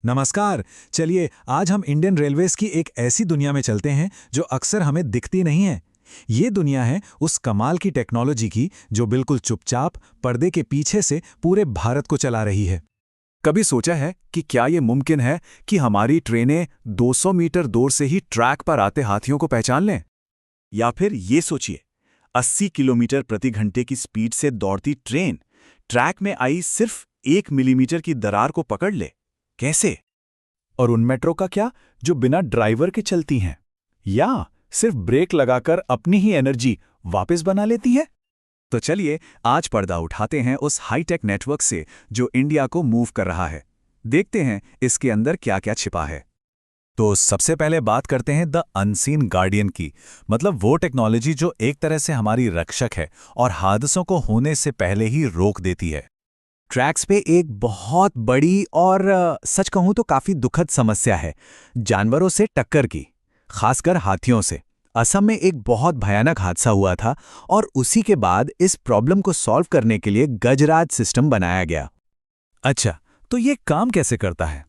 नमस्कार। चलिए आज हम इंडियन रेलवेज की एक ऐसी दुनिया में चलते हैं जो अक्सर हमें दिखती नहीं है। ये दुनिया है उस कमाल की टेक्नोलॉजी की जो बिल्कुल चुपचाप पर्दे के पीछे से पूरे भारत को चला रही है। कभी सोचा है कि क्या ये मुमकिन है कि हमारी ट्रेनें 200 मीटर दूर से ही ट्रैक पर आते हाथियों को पहचान लें? या फिर ये सोचिए, 80 किलोमीटर प्रति घंटे की स्पीड से दौड़ती ट्रेन ट्रैक में आई सिर्फ 1 मिलीमीटर की दरार को पकड़ ले। कैसे? और उन मेट्रो का क्या जो बिना ड्राइवर के चलती हैं या सिर्फ ब्रेक लगाकर अपनी ही एनर्जी वापस बना लेती हैं? तो चलिए आज पर्दा उठाते हैं उस हाईटेक नेटवर्क से जो इंडिया को मूव कर रहा है। देखते हैं इसके अंदर क्या क्या छिपा है। तो सबसे पहले बात करते हैं द अनसीन गार्डियन की, मतलब वो टेक्नोलॉजी जो एक तरह से हमारी रक्षक है और हादसों को होने से पहले ही रोक देती है। ट्रैक्स पे एक बहुत बड़ी और सच कहूं तो काफी दुखद समस्या है जानवरों से टक्कर की, खासकर हाथियों से। असम में एक बहुत भयानक हादसा हुआ था और उसी के बाद इस प्रॉब्लम को सॉल्व करने के लिए गजराज सिस्टम बनाया गया। अच्छा, तो ये काम कैसे करता है?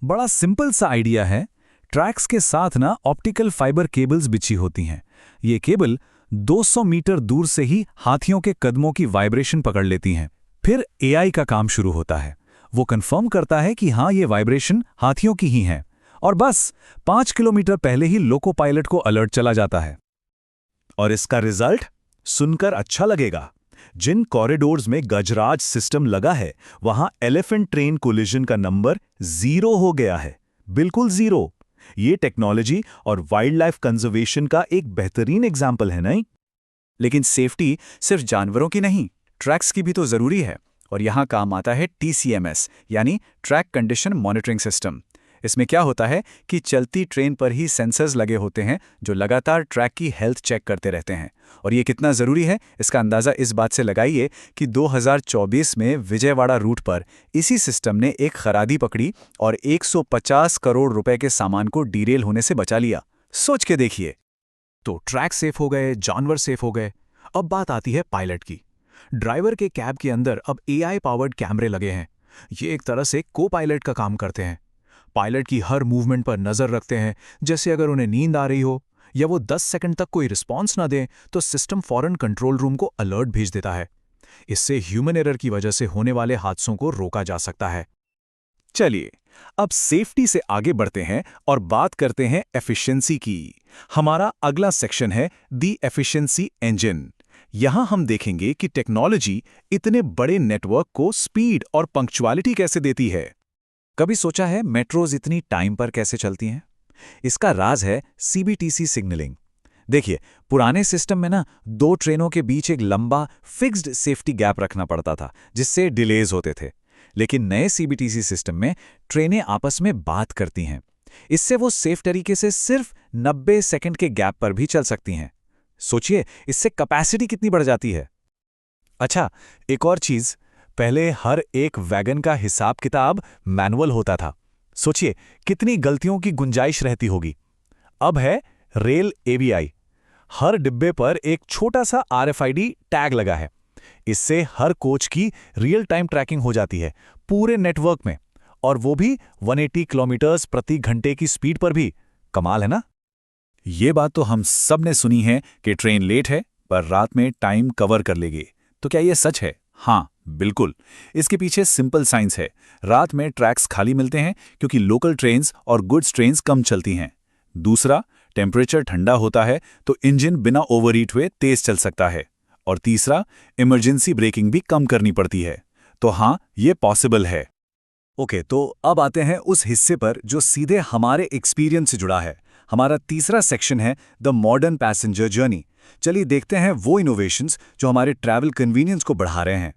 बड़ा सिंपल सा आइडिया है। ट्रैक्स के साथ ना ऑप्टिकल फाइबर केबल्स बिछी होती हैं। ये केबल 200 मीटर दूर से ही हाथियों के कदमों की वाइब्रेशन पकड़ लेती हैं। फिर एआई का काम शुरू होता है। वो कंफर्म करता है कि हाँ, ये वाइब्रेशन हाथियों की ही है और बस 5 किलोमीटर पहले ही लोको पायलट को अलर्ट चला जाता है। और इसका रिजल्ट सुनकर अच्छा लगेगा। जिन कॉरिडोर्स में गजराज सिस्टम लगा है वहां एलिफेंट ट्रेन कोलिजन का नंबर 0 हो गया है, बिल्कुल 0। ये टेक्नोलॉजी और वाइल्ड लाइफ कंजर्वेशन का एक बेहतरीन एग्जाम्पल है, नहीं? लेकिन सेफ्टी सिर्फ जानवरों की नहीं, ट्रैक्स की भी तो जरूरी है। और यहां काम आता है TCMS यानी ट्रैक कंडीशन मॉनिटरिंग सिस्टम। इसमें क्या होता है कि चलती ट्रेन पर ही सेंसर्स लगे होते हैं जो लगातार ट्रैक की हेल्थ चेक करते रहते हैं। और ये कितना ज़रूरी है इसका अंदाज़ा इस बात से लगाइए कि 2024 में विजयवाड़ा रूट पर इसी सिस्टम ने एक खरादी पकड़ी और 150 करोड़ रुपए के सामान को डीरेल होने से बचा लिया। सोच के देखिए। तो ट्रैक सेफ हो गए, जानवर सेफ हो गए। अब बात आती है पायलट की। ड्राइवर के कैब के अंदर अब AI पावर्ड कैमरे लगे हैं। ये एक तरह से को पायलट का काम करते हैं। पायलट की हर मूवमेंट पर नजर रखते हैं। जैसे अगर उन्हें नींद आ रही हो या वो 10 सेकंड तक कोई रिस्पॉन्स ना दें तो सिस्टम फौरन कंट्रोल रूम को अलर्ट भेज देता है। इससे ह्यूमन एरर की वजह से होने वाले हादसों को रोका जा सकता है। चलिए अब सेफ्टी से आगे बढ़ते हैं और बात करते हैं एफिशिएंसी की। हमारा अगला सेक्शन है द एफिशिएंसी इंजन। यहां हम देखेंगे कि टेक्नोलॉजी इतने बड़े नेटवर्क को स्पीड और पंक्चुअलिटी कैसे देती है। कभी सोचा है मेट्रोज इतनी टाइम पर कैसे चलती हैं? इसका राज है CBTC सिग्नलिंग। देखिए, पुराने सिस्टम में ना 2 ट्रेनों के बीच एक लंबा फिक्स्ड सेफ्टी गैप रखना पड़ता था जिससे डिलेज होते थे। लेकिन नए CBTC सिस्टम में ट्रेनें आपस में बात करती हैं। इससे वो सेफ तरीके से सिर्फ 90 सेकंड के गैप पर भी चल सकती हैं। सोचिए इससे कैपेसिटी कितनी बढ़ जाती है। अच्छा, एक और चीज, पहले हर एक वैगन का हिसाब किताब मैनुअल होता था। सोचिए कितनी गलतियों की गुंजाइश रहती होगी। अब है रेल AVI। हर डिब्बे पर एक छोटा सा RFID टैग लगा है। इससे हर कोच की रियल टाइम ट्रैकिंग हो जाती है पूरे नेटवर्क में, और वो भी 180 किलोमीटर प्रति घंटे की स्पीड पर भी। कमाल है ना? ये बात तो हम सब ने सुनी है कि ट्रेन लेट है पर रात में टाइम कवर कर लेगी। तो क्या ये सच है? हाँ, बिल्कुल। इसके पीछे सिंपल साइंस है। रात में ट्रैक्स खाली मिलते हैं क्योंकि लोकल ट्रेन्स और गुड्स ट्रेन्स कम चलती हैं। दूसरा, टेम्परेचर ठंडा होता है तो इंजन बिना ओवरहीट हुए तेज चल सकता है। और तीसरा, इमरजेंसी ब्रेकिंग भी कम करनी पड़ती है। तो हाँ, ये पॉसिबल है। ओके, तो अब आते हैं उस हिस्से पर जो सीधे हमारे एक्सपीरियंस से जुड़ा है। हमारा तीसरा सेक्शन है द मॉडर्न पैसेंजर जर्नी। चलिए देखते हैं वो इनोवेशंस जो हमारे ट्रैवल कन्वीनियंस को बढ़ा रहे हैं।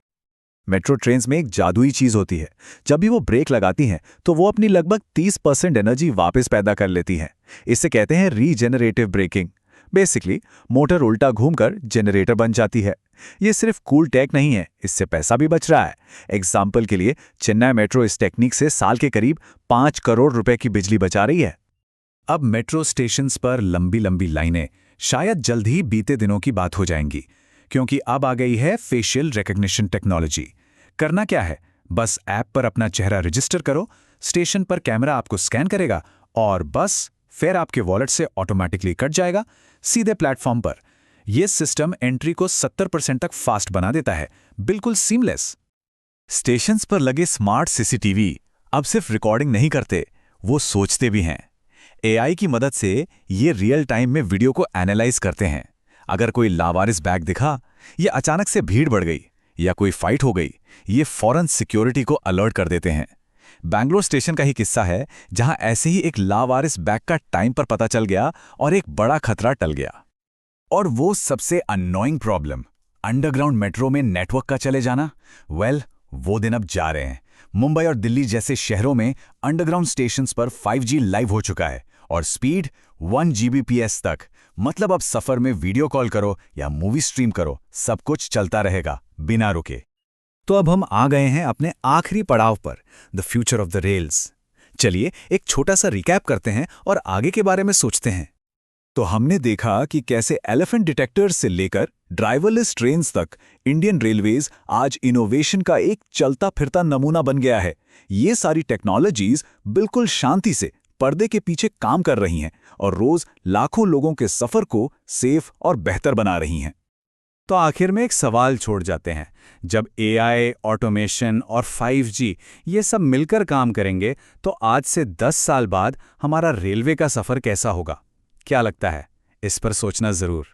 मेट्रो ट्रेन्स में एक जादुई चीज होती है। जब भी वो ब्रेक लगाती हैं तो वो अपनी लगभग 30% एनर्जी वापस पैदा कर लेती हैं। इसे कहते हैं रीजेनरेटिव ब्रेकिंग। बेसिकली मोटर उल्टा घूमकर जनरेटर बन जाती है। ये सिर्फ कूल टेक नहीं है, इससे पैसा भी बच रहा है। एग्जाम्पल के लिए चेन्नई मेट्रो इस टेक्निक से साल के करीब 5 करोड़ रुपए की बिजली बचा रही है। अब मेट्रो स्टेशंस पर लंबी लंबी लाइनें शायद जल्द ही बीते दिनों की बात हो जाएंगी, क्योंकि अब आ गई है फेशियल रिकग्निशन टेक्नोलॉजी। करना क्या है, बस ऐप पर अपना चेहरा रजिस्टर करो, स्टेशन पर कैमरा आपको स्कैन करेगा और बस फेयर आपके वॉलेट से ऑटोमेटिकली कट जाएगा सीधे प्लेटफॉर्म पर। यह सिस्टम एंट्री को 70% तक फास्ट बना देता है, बिल्कुल सीमलेस। स्टेशंस पर लगे स्मार्ट सीसीटीवी अब सिर्फ रिकॉर्डिंग नहीं करते, वो सोचते भी हैं। एआई की मदद से ये रियल टाइम में वीडियो को एनालाइज करते हैं। अगर कोई लावारिस बैग दिखा, या अचानक से भीड़ बढ़ गई, या कोई फाइट हो गई, ये फौरन सिक्योरिटी को अलर्ट कर देते हैं। बैंगलोर स्टेशन का ही किस्सा है, जहां ऐसे ही एक लावारिस बैग का टाइम पर पता चल गया और एक बड़ा खतरा टल गया। और वो सबसे अननोइंग प्रॉब्लम, अंडरग्राउंड मेट्रो में नेटवर्क का चले जाना, वो दिन अब जा रहे हैं। मुंबई और दिल्ली जैसे शहरों में अंडरग्राउंड स्टेशंस पर 5G लाइव हो चुका है और स्पीड 1 Gbps तक। मतलब अब सफर में वीडियो कॉल करो या मूवी स्ट्रीम करो, सब कुछ चलता रहेगा बिना रुके। तो अब हम आ गए हैं अपने आखिरी पड़ाव पर, the future of the rails. चलिए एक छोटा सा रिकैप करते हैं और आगे के बारे में सोचते हैं। तो हमने देखा कि कैसे एलिफेंट डिटेक्टर्स से लेकर ड्राइवरलेस ट्रेन्स तक इंडियन रेलवेज आज इनोवेशन का एक चलता फिरता नमूना बन गया है। ये सारी टेक्नोलॉजीज बिल्कुल शांति से पर्दे के पीछे काम कर रही हैं और रोज लाखों लोगों के सफर को सेफ और बेहतर बना रही हैं। तो आखिर में एक सवाल छोड़ जाते हैं, जब एआई, ऑटोमेशन और 5G ये सब मिलकर काम करेंगे तो आज से 10 साल बाद हमारा रेलवे का सफर कैसा होगा? क्या लगता है? इस पर सोचना जरूर।